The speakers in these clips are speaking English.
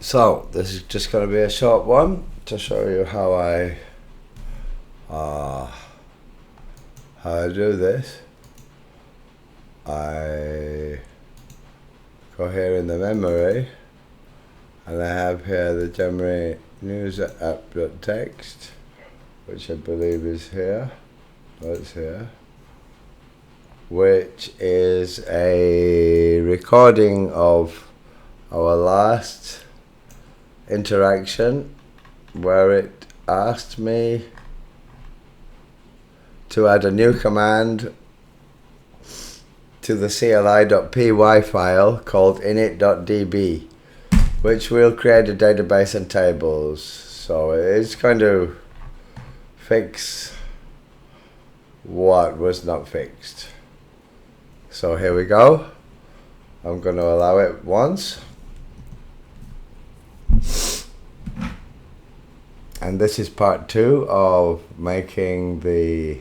So this is just going to be a short one to show you how I do this. I go here in the memory, and I have here the Gemini news app.txt, which I believe is here. That's here, which is a recording of our last interaction where it asked me to add a new command to the CLI.py file called init.db, which will create a database and tables. So it's going to fix what was not fixed. So here we go. I'm going to allow it once. And this is part 2 of making the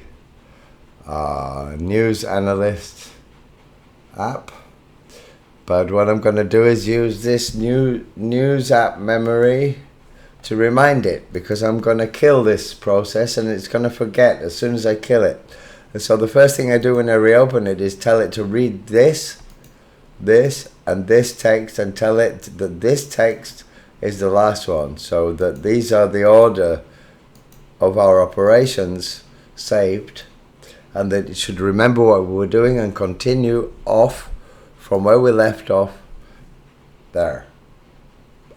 news analyst app. But what I'm going to do is use this new news app memory to remind it, because I'm going to kill this process and it's going to forget as soon as I kill it. And so the first thing I do when I reopen it is tell it to read this, and this text, and tell it that this text is the last one, so that these are the order of our operations saved, and that it should remember what we were doing and continue off from where we left off there.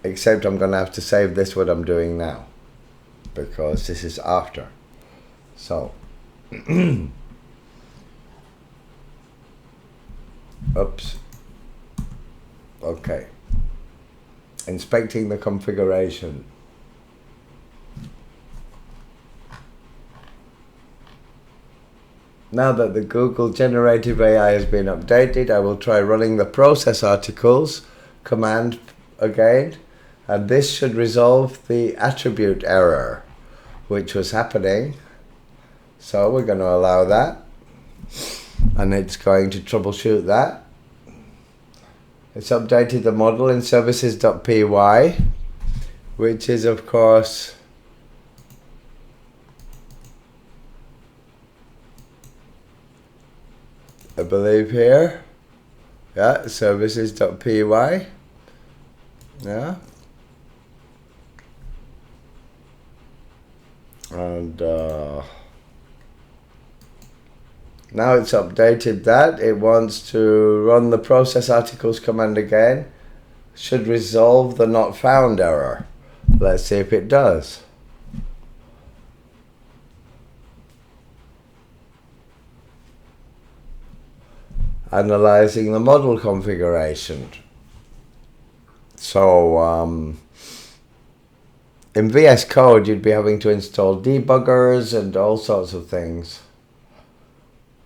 Except I'm going to have to save this what I'm doing now, because this is after. So oops. Okay. Inspecting the configuration. Now that the Google Generative AI has been updated, I will try running the process articles command again, and this should resolve the attribute error which was happening. So we're going to allow that, and it's going to troubleshoot that. It's updated the model in services.py, which is of course I believe here, yeah, services.py, yeah, and now it's updated that. It wants to run the process articles command again. Should resolve the not found error. Let's see if it does. Analyzing the model configuration. So in VS Code you'd be having to install debuggers and all sorts of things,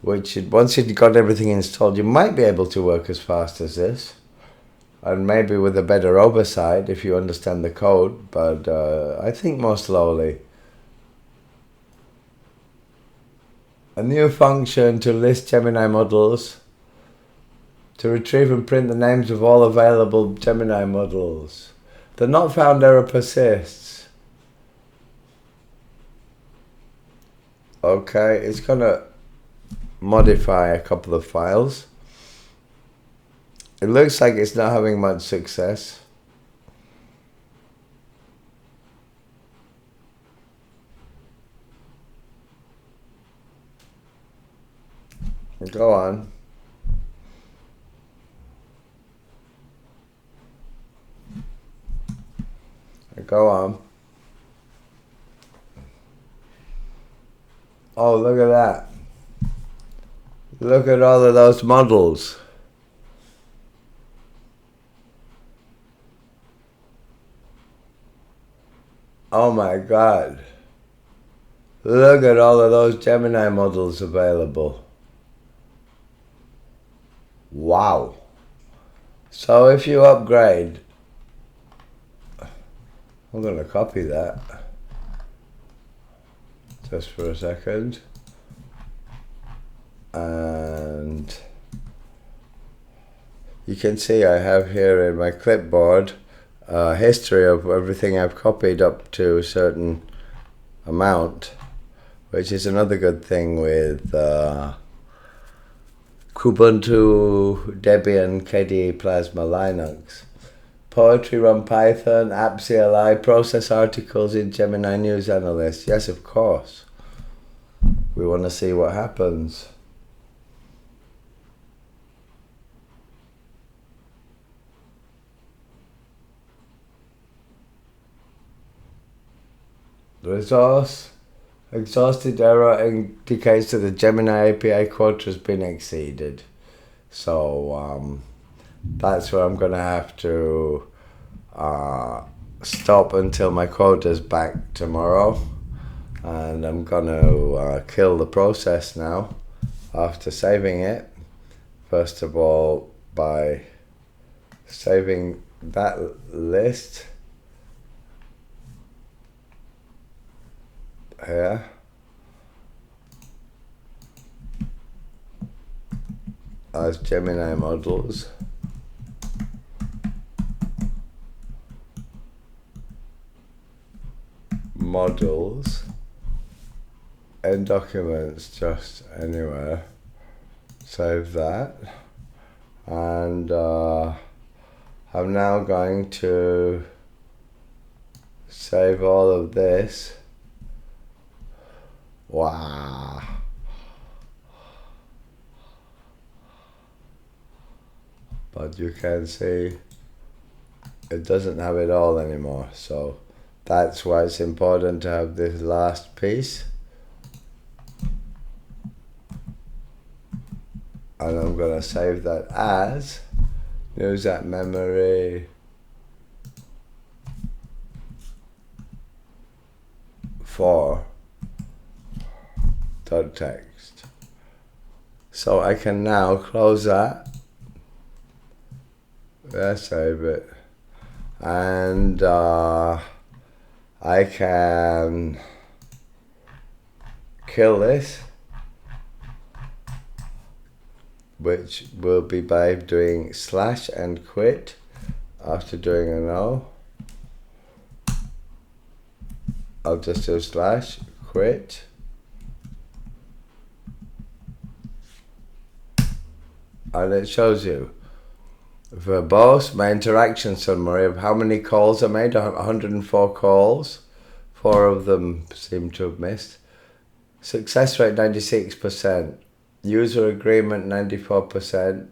which once you've got everything installed, you might be able to work as fast as this, and maybe with a better oversight if you understand the code, but I think more slowly. A new function to list Gemini models, to retrieve and print the names of all available Gemini models. The not found error persists. Okay, it's gonna modify a couple of files. It looks like it's not having much success. Go on. Go on. Oh, look at that. Look at all of those models. Oh my God. Look at all of those Gemini models available. Wow. So if you upgrade, I'm going to copy that just for a second. And you can see I have here in my clipboard history of everything I've copied up to a certain amount, which is another good thing with Kubuntu, Debian, KDE Plasma, Linux. Poetry run Python, appCLI, process articles in Gemini News Analyst. Yes, of course. We want to see what happens. Resource exhausted error indicates that the Gemini API quota has been exceeded. So that's where I'm going to have to stop until my quota is back tomorrow. And I'm going to kill the process now after saving it. First of all, by saving that list here. As Gemini models. In documents, just anywhere. Save that. And I'm now going to save all of this. Wow. But you can see it doesn't have it all anymore. So that's why it's important to have this last piece. And I'm going to save that as news at memory for text. So I can now close that. Save it. And I can kill this, which will be by doing slash and quit after doing a no. I'll just do slash quit. And it shows you verbose, my interaction summary of how many calls I made, 104 calls. 4 of them seem to have missed. Success rate 96%. User agreement 94%.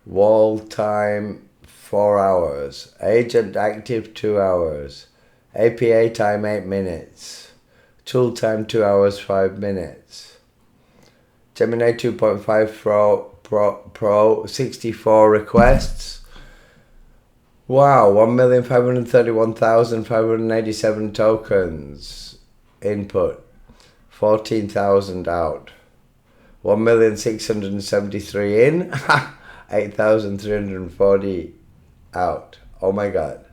Wall time 4 hours. Agent active 2 hours. APA time 8 minutes. Tool time 2 hours 5 minutes. Gemini 2.5 Pro 64 requests. Wow, 1,531,587 tokens. Input 14,000 out. 1,673 in. 8,340 out. Oh my god.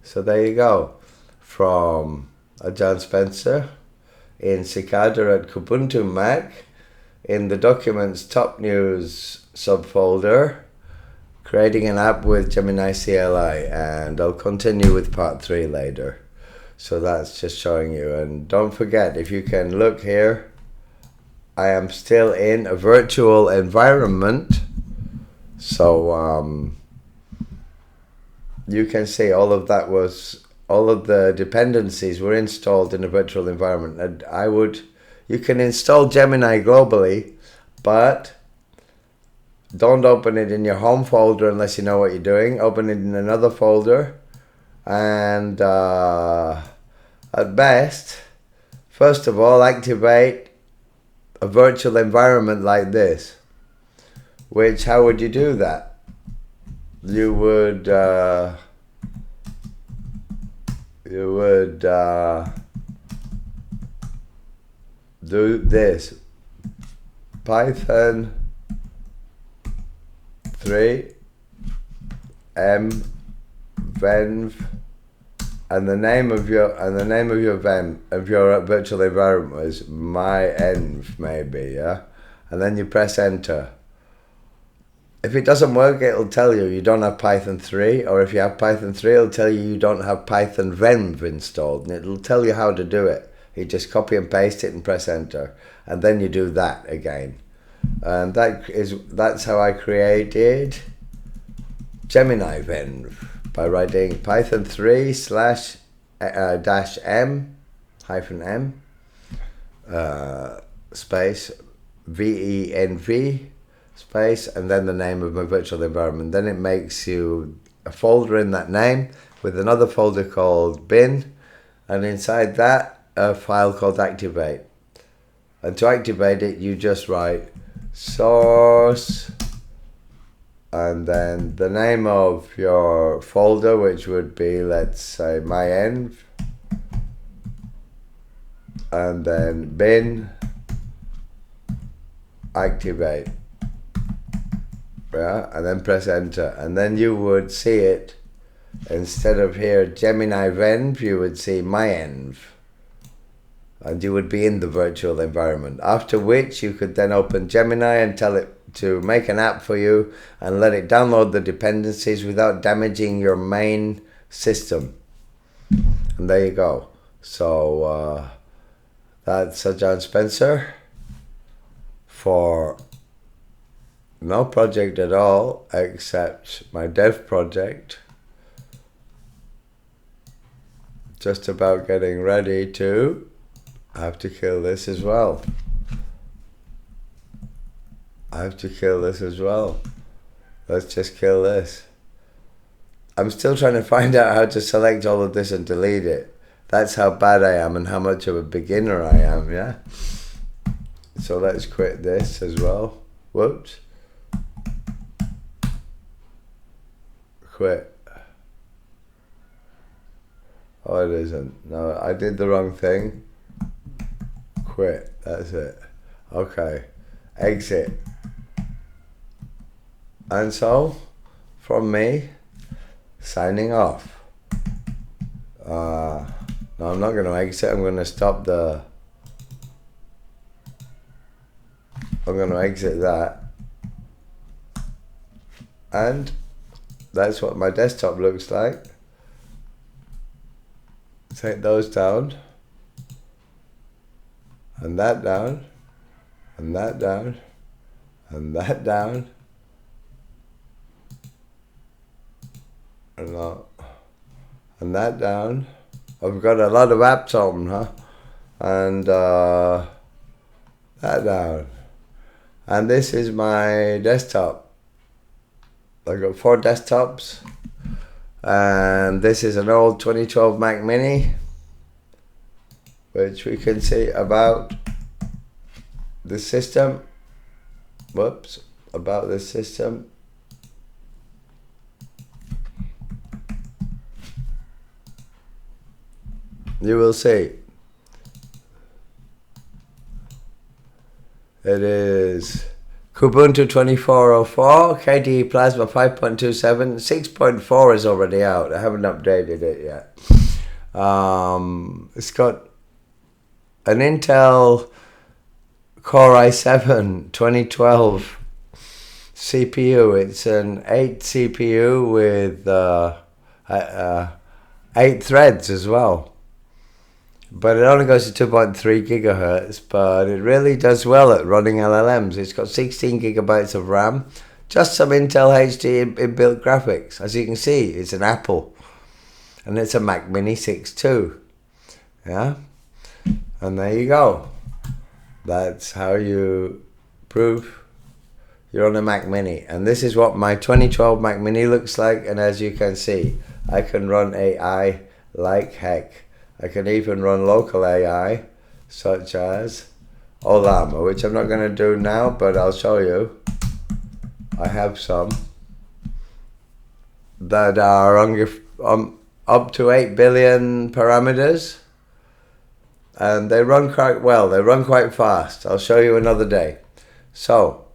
So there you go. From John Spencer in Cicada at Kubuntu Mac. In the Documents Top News subfolder, creating an app with Gemini-CLI, and I'll continue with part 3 later. So that's just showing you. And don't forget, if you can look here, I am still in a virtual environment. So you can see all of the dependencies were installed in a virtual environment. And you can install Gemini globally, but don't open it in your home folder unless you know what you're doing. Open it in another folder. And at best, first of all, activate a virtual environment like this. Which, how would you do that? You would do this. Python 3 venv, and the name of your virtual environment is my env, maybe, yeah, and then you press enter. And then you If it doesn't work, it'll tell you you don't have Python 3, or if you have Python 3, it'll tell you you don't have Python venv installed, and it'll tell you how to do it. You just copy and paste it and press enter, and then you do that again. And that's how I created Gemini venv, by writing Python 3 slash dash m hyphen m space venv space, and then the name of my virtual environment. Then it makes you a folder in that name with another folder called bin, and inside that a file called activate. And to activate it, you just write source and then the name of your folder, which would be, let's say, myenv, and then bin activate. Yeah, and then press enter, and then you would see it. Instead of here Gemini venv, you would see myenv, and you would be in the virtual environment. After which you could then open Gemini and tell it to make an app for you and let it download the dependencies without damaging your main system. And there you go. So that's John Spencer for no project at all except my dev project, just about getting ready to have to kill this as well. I have to kill this as well. Let's just kill this. I'm still trying to find out how to select all of this and delete it. That's how bad I am and how much of a beginner I am, yeah? So let's quit this as well. Whoops. Quit. Oh, it isn't. No, I did the wrong thing. Quit. That's it. Okay. Exit. And so, from me, signing off. No, I'm not going to exit. I'm going to stop the... I'm going to exit that. And that's what my desktop looks like. Take those down. And that down. And that down. And that down. And that down. I've got a lot of apps open, huh? And that down. And this is my desktop. I've got 4 desktops. And this is an old 2012 Mac Mini, which we can see about the system. Whoops, about the system. You will see. It is Kubuntu 24.04, KDE Plasma 5.27, 6.4 is already out. I haven't updated it yet. It's got an Intel Core i7 2012 CPU. It's an 8 CPU with 8 threads as well. But it only goes to 2.3 gigahertz, but it really does well at running LLMs. It's got 16 gigabytes of RAM, just some Intel HD inbuilt graphics. As you can see, it's an Apple, and it's a Mac Mini 6.2. Yeah, and there you go. That's how you prove you're on a Mac Mini. And this is what my 2012 Mac Mini looks like. And as you can see, I can run AI like heck. I can even run local AI, such as Olama, which I'm not going to do now, but I'll show you. I have some that are up to 8 billion parameters, and they run quite well. They run quite fast. I'll show you another day. So,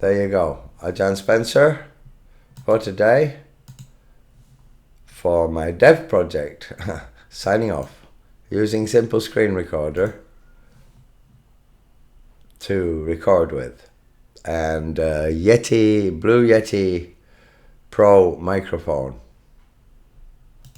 there you go. John Spencer for today for my dev project. Signing off using simple screen recorder to record with. and Blue Yeti Pro microphone.